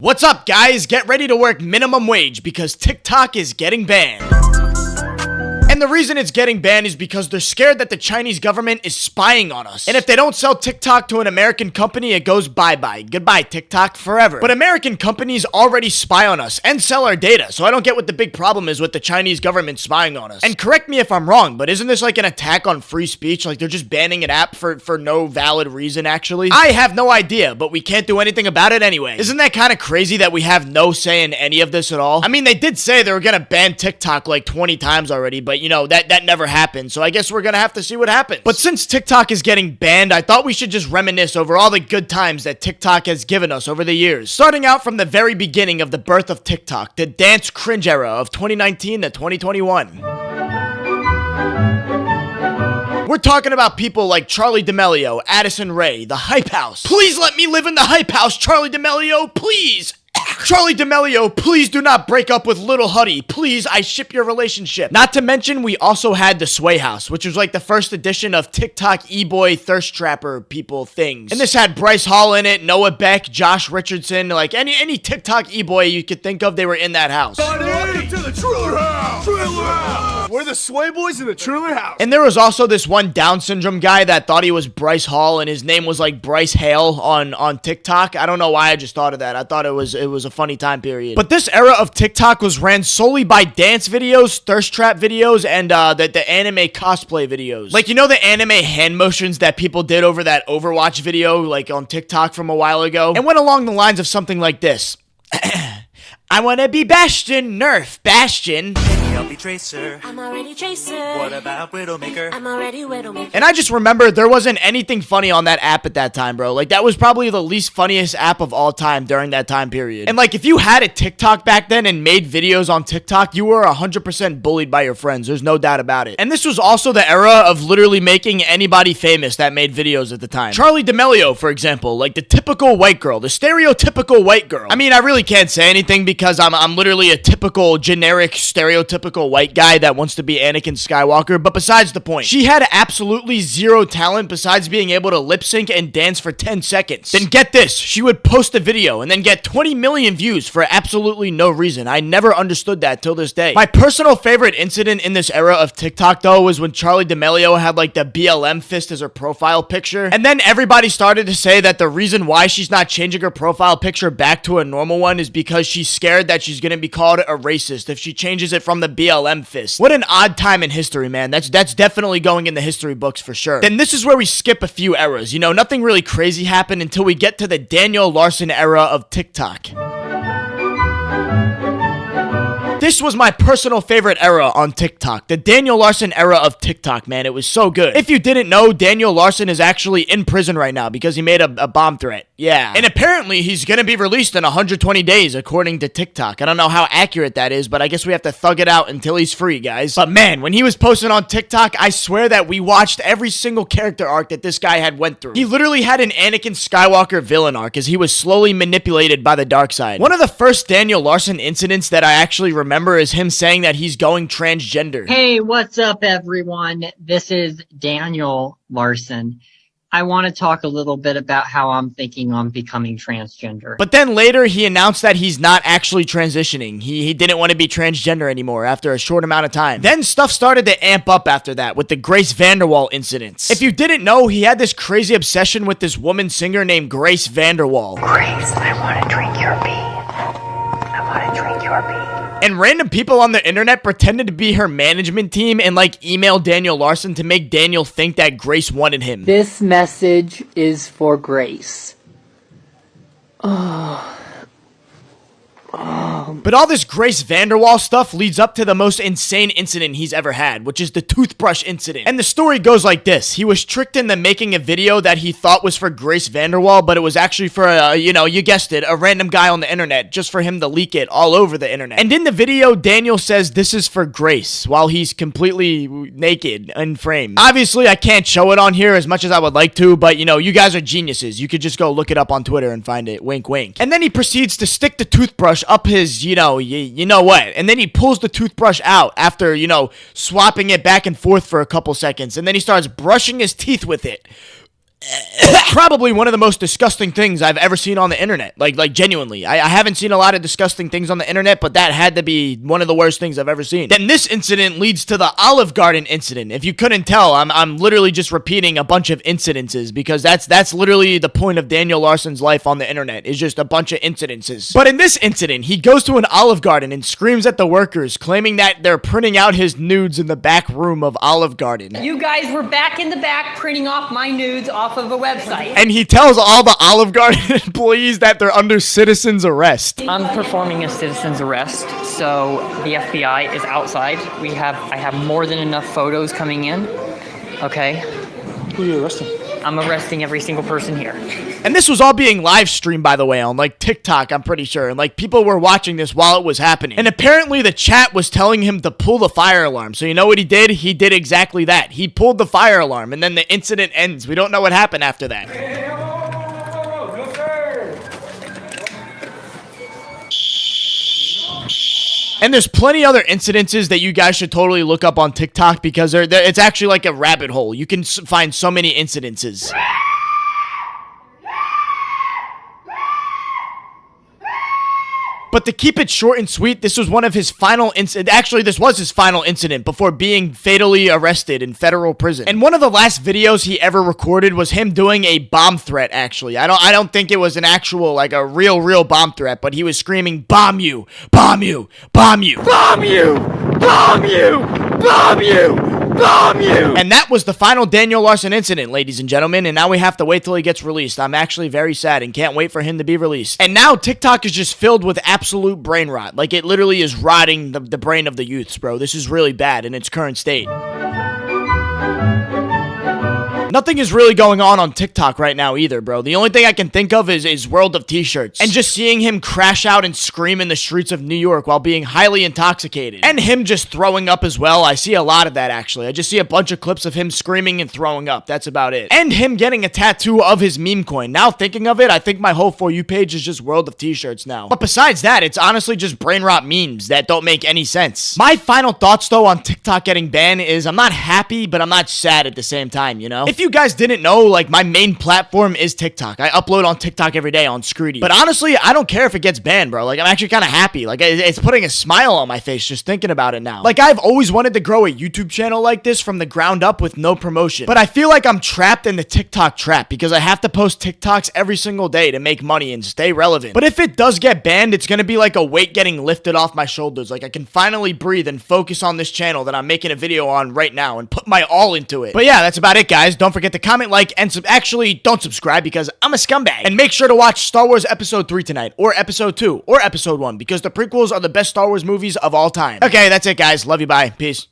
What's up, guys? Get ready to work minimum wage because TikTok is getting banned. And the reason it's getting banned is because they're scared that the Chinese government is spying on us. And if they don't sell TikTok to an American company, it goes bye-bye. Goodbye, TikTok, forever. But American companies already spy on us and sell our data, so I don't get what the big problem is with the Chinese government spying on us. And correct me if I'm wrong, but isn't this like an attack on free speech? Like they're just banning an app for no valid reason, actually? I have no idea, but we can't do anything about it anyway. Isn't that kind of crazy that we have no say in any of this at all? I mean, they did say they were gonna ban TikTok like 20 times already, but you know, that never happened, so I guess we're gonna have to see what happens. But since TikTok is getting banned, I thought we should just reminisce over all the good times that TikTok has given us over the years. Starting out from the very beginning of the birth of TikTok, the dance cringe era of 2019 to 2021. We're talking about people like Charli D'Amelio, Addison Rae, the Hype House. Please let me live in the Hype House, Charli D'Amelio, please! Charli D'Amelio, please do not break up with Little Huddy. Please, I ship your relationship. Not to mention, we also had the Sway House, which was like the first edition of TikTok e-boy thirst trapper people things. And this had Bryce Hall in it, Noah Beck, Josh Richardson, like any TikTok e-boy you could think of, they were in that house. Welcome to the Triller House! Triller House! We're the Sway Boys in the Triller House. And there was also this one Down syndrome guy that thought he was Bryce Hall, and his name was like Bryce Hale on TikTok. I don't know why I just thought of that. I thought it was a funny time period. But this era of TikTok was ran solely by dance videos, thirst trap videos, and the anime cosplay videos. Like, you know the anime hand motions that people did over that Overwatch video, like on TikTok from a while ago? And went along the lines of something like this. I wanna be Bastion, Nerf, Bastion. I'll be Tracer. I'm already Tracer. What about Widowmaker? I'm already Widowmaker. And I just remember there wasn't anything funny on that app at that time, bro. Like, that was probably the least funniest app of all time during that time period. And like, if you had a TikTok back then and made videos on TikTok, you were 100% bullied by your friends. There's no doubt about it. And this was also the era of literally making anybody famous that made videos at the time. Charli D'Amelio, for example, like the typical white girl, the stereotypical white girl. I mean, I really can't say anything because I'm literally a typical, generic, stereotypical white guy that wants to be Anakin Skywalker, but besides the point. She had absolutely zero talent besides being able to lip sync and dance for 10 seconds. Then get this, she would post a video and then get 20 million views for absolutely no reason. I never understood that till this day. My personal favorite incident in this era of TikTok though was when Charli D'Amelio had like the BLM fist as her profile picture, and then everybody started to say that the reason why she's not changing her profile picture back to a normal one is because she's scared that she's gonna be called a racist if she changes it from the BLM fist. What an odd time in history, man. That's definitely going in the history books for sure. Then this is where we skip a few eras. You know, nothing really crazy happened until we get to the Daniel Larson era of TikTok. This was my personal favorite era on TikTok. The Daniel Larson era of TikTok, man. It was so good. If you didn't know, Daniel Larson is actually in prison right now because he made a bomb threat. Yeah. And apparently he's gonna be released in 120 days, according to TikTok. I don't know how accurate that is, but I guess we have to thug it out until he's free, guys. But man, when he was posting on TikTok, I swear that we watched every single character arc that this guy had went through. He literally had an Anakin Skywalker villain arc as he was slowly manipulated by the dark side. One of the first Daniel Larson incidents that I actually remember is him saying that he's going transgender. Hey, what's up, everyone? This is Daniel Larson. I want to talk a little bit about how I'm thinking on becoming transgender. But then later, he announced that he's not actually transitioning. He didn't want to be transgender anymore after a short amount of time. Then stuff started to amp up after that with the Grace Vanderwall incidents. If you didn't know, he had this crazy obsession with this woman singer named Grace Vanderwall. Grace, I want to drink your pee. I want to drink your pee. And random people on the internet pretended to be her management team and like emailed Daniel Larson to make Daniel think that Grace wanted him. This message is for Grace. Oh. But all this Grace Vanderwall stuff leads up to the most insane incident he's ever had, which is the toothbrush incident. And the story goes like this. He was tricked into making a video that he thought was for Grace Vanderwall, but it was actually for, you guessed it, a random guy on the internet, just for him to leak it all over the internet. And in the video, Daniel says this is for Grace, while he's completely naked in frame. Obviously, I can't show it on here as much as I would like to, but, you guys are geniuses. You could just go look it up on Twitter and find it. Wink, wink. And then he proceeds to stick the toothbrush up his, you know what, and then he pulls the toothbrush out after, swapping it back and forth for a couple seconds, and then he starts brushing his teeth with it. Probably one of the most disgusting things I've ever seen on the internet. Like genuinely. I haven't seen a lot of disgusting things on the internet, but that had to be one of the worst things I've ever seen. Then this incident leads to the Olive Garden incident. If you couldn't tell, I'm literally just repeating a bunch of incidences because that's literally the point of Daniel Larson's life on the internet, is just a bunch of incidences. But in this incident, he goes to an Olive Garden and screams at the workers, claiming that they're printing out his nudes in the back room of Olive Garden. You guys were back in the back printing off my nudes off of a website. And he tells all the Olive Garden employees that they're under citizen's arrest. I'm performing a citizen's arrest, so the FBI is outside. I have more than enough photos coming in. Okay. Who are you arresting? I'm arresting every single person here. And this was all being live streamed, by the way, on like TikTok, I'm pretty sure. And like people were watching this while it was happening. And apparently the chat was telling him to pull the fire alarm. So you know what he did? He did exactly that. He pulled the fire alarm and then the incident ends. We don't know what happened after that. And there's plenty other incidences that you guys should totally look up on TikTok because it's actually like a rabbit hole. You can find so many incidences. But to keep it short and sweet, this was one of his final incidents. Actually, this was his final incident before being fatally arrested in federal prison. And one of the last videos he ever recorded was him doing a bomb threat, actually. I don't think it was an actual, like a real bomb threat, but he was screaming, "Bomb you! Bomb you! Bomb you! Bomb you! Bomb you! Bomb you! Bomb you!" And that was the final Daniel Larson incident, ladies and gentlemen, and now we have to wait till he gets released. I'm actually very sad and can't wait for him to be released. And now TikTok is just filled with absolute brain rot. Like, it literally is rotting the brain of the youths, bro. This is really bad in its current state. Nothing is really going on TikTok right now either, bro. The only thing I can think of is World of T-shirts. And just seeing him crash out and scream in the streets of New York while being highly intoxicated. And him just throwing up as well. I see a lot of that, actually. I just see a bunch of clips of him screaming and throwing up. That's about it. And him getting a tattoo of his meme coin. Now, thinking of it, I think my whole For You page is just World of T-shirts now. But besides that, it's honestly just brain rot memes that don't make any sense. My final thoughts, though, on TikTok getting banned is I'm not happy, but I'm not sad at the same time, you know? If you guys didn't know, like, my main platform is TikTok. I upload on TikTok every day on Screedy. But honestly, I don't care if it gets banned, bro. Like, I'm actually kind of happy. Like, it's putting a smile on my face just thinking about it now. Like, I've always wanted to grow a YouTube channel like this from the ground up with no promotion. But I feel like I'm trapped in the TikTok trap because I have to post TikToks every single day to make money and stay relevant. But if it does get banned, it's gonna be like a weight getting lifted off my shoulders. Like, I can finally breathe and focus on this channel that I'm making a video on right now and put my all into it. But yeah, that's about it, guys. Don't forget to comment, like, and actually don't subscribe because I'm a scumbag. And make sure to watch Star Wars Episode 3 tonight, or Episode 2, or Episode 1, because the prequels are the best Star Wars movies of all time. Okay, that's it, guys. Love you. Bye. Peace.